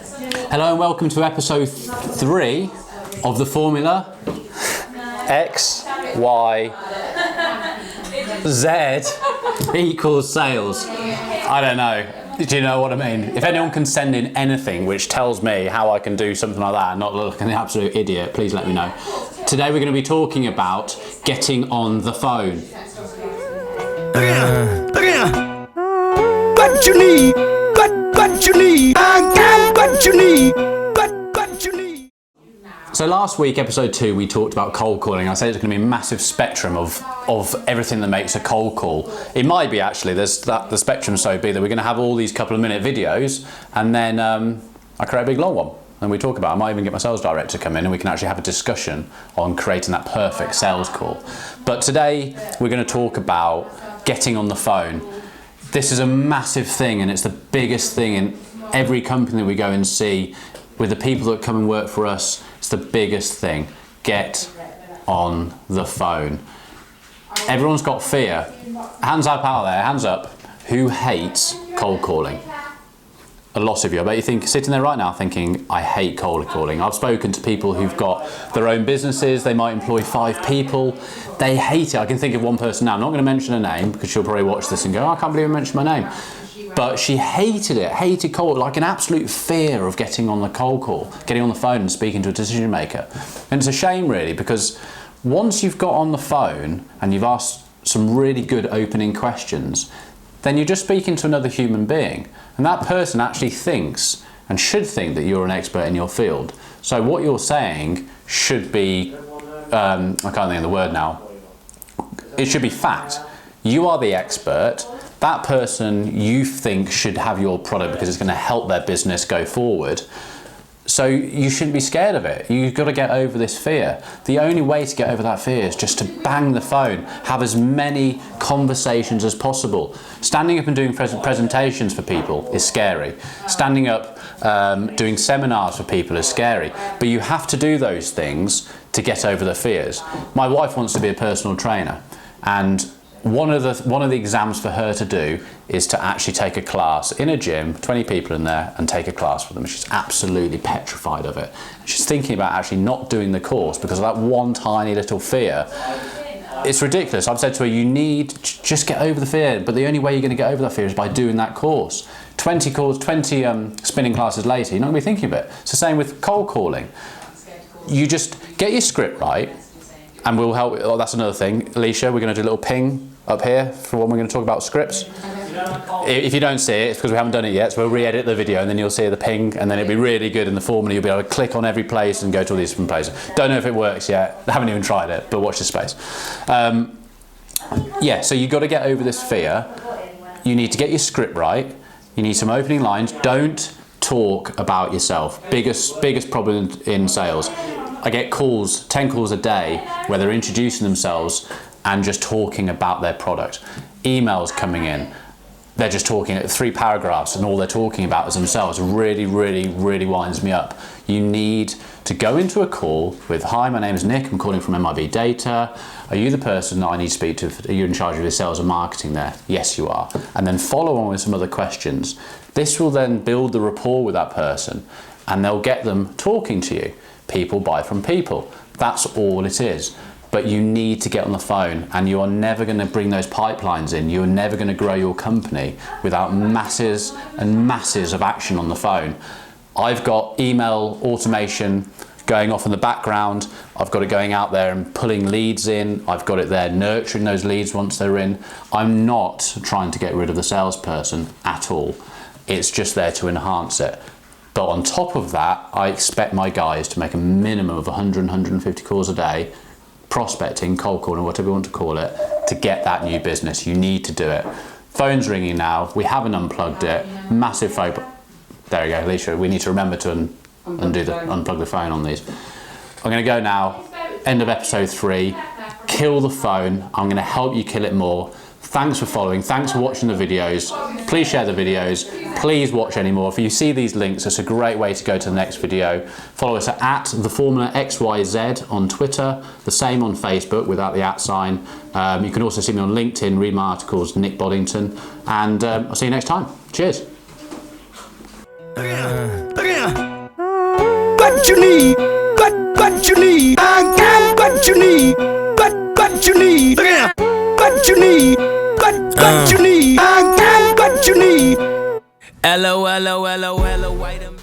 Hello and welcome to episode 3 of the formula X, Y, Z equals sales. I don't know. Do you know what I mean? If anyone can send in anything which tells me how I can do something like that and not look like an absolute idiot, please let me know. Today we're going to be talking about getting on the phone. What you need, what you need, I got what you need, what you need. So last week, episode 2, we talked about cold calling. I said it's going to be a massive spectrum of everything that makes a cold call. It might be actually, the spectrum's so big that we're going to have all these couple of minute videos and then I create a big long one. And we talk about, I might even get my sales director to come in and we can actually have a discussion on creating that perfect sales call. But today we're going to talk about getting on the phone. This is a massive thing and it's the biggest thing in every company that we go and see. With the people that come and work for us, it's the biggest thing. Get on the phone. Everyone's got fear. Hands up out there, hands up. Who hates cold calling? A lot of you. I bet you think, sitting there right now thinking, I hate cold calling. I've spoken to people who've got their own businesses, they might employ 5 people. They hate it. I can think of one person now, I'm not going to mention her name because she'll probably watch this and go, oh, I can't believe I mentioned my name. But she hated it, hated cold, like an absolute fear of getting on the cold call, getting on the phone and speaking to a decision maker. And it's a shame really, because once you've got on the phone and you've asked some really good opening questions, then you're just speaking to another human being. And that person actually thinks and should think that you're an expert in your field. So what you're saying should be, I can't think of the word now, it should be fact. You are the expert. That person you think should have your product because it's going to help their business go forward. So you shouldn't be scared of it. You've got to get over this fear. The only way to get over that fear is just to bang the phone, have as many conversations as possible. Standing up and doing presentations for people is scary. Standing up doing seminars for people is scary. But you have to do those things to get over the fears. My wife wants to be a personal trainer, and one of the exams for her to do is to actually take a class in a gym, 20 people in there, and take a class for them. She's absolutely petrified of it. She's thinking about actually not doing the course because of that one tiny little fear. It's ridiculous. I've said to her, you need to just get over the fear, but the only way you're going to get over that fear is by doing that course. 20 spinning classes later, you're not going to be thinking of it. It's the same with cold calling. You just get your script right, and we'll help. Oh, that's another thing. Alicia, we're going to do a little ping up here for when we're going to talk about scripts. If you don't see it, it's because we haven't done it yet, so we'll re-edit the video and then you'll see the ping, and then it'll be really good in the formula. You'll be able to click on every place and go to all these different places. Don't know if it works yet. I haven't even tried it, but watch this space. Yeah, so you've got to get over this fear. You need to get your script right. You need some opening lines. Don't talk about yourself. Biggest problem in sales. I get calls, 10 calls a day, where they're introducing themselves and just talking about their product. Emails coming in, they're just talking 3 paragraphs and all they're talking about is themselves. Really winds me up. You need to go into a call with, hi, my name is Nick, I'm calling from MIB Data. Are you the person that I need to speak to? Are you in charge of your sales and marketing there? Yes, you are. And then follow on with some other questions. This will then build the rapport with that person and they'll get them talking to you. People buy from people. That's all it is. But you need to get on the phone, and you are never going to bring those pipelines in. You're never going to grow your company without masses and masses of action on the phone. I've got email automation going off in the background. I've got it going out there and pulling leads in. I've got it there nurturing those leads once they're in. I'm not trying to get rid of the salesperson at all. It's just there to enhance it. But on top of that, I expect my guys to make a minimum of 100, 150 calls a day, prospecting, cold calling, whatever you want to call it, to get that new business. You need to do it. Phone's ringing now. We haven't unplugged it. Massive phone. There we go, Alicia. We need to remember to unplug the phone on these. I'm going to go now. End of episode 3. Kill the phone. I'm going to help you kill it more. Thanks for following. Thanks for watching the videos. Please share the videos. Please watch any more. If you see these links, it's a great way to go to the next video. Follow us at the formula XYZ on Twitter. The same on Facebook without the @ sign. You can also see me on LinkedIn, read my articles, Nick Boddington. And I'll see you next time. Cheers. what you need. What you need. I got what you need. What you need. Look at what you need. What you need. I got what you need. LOLOLOLO, wait a minute.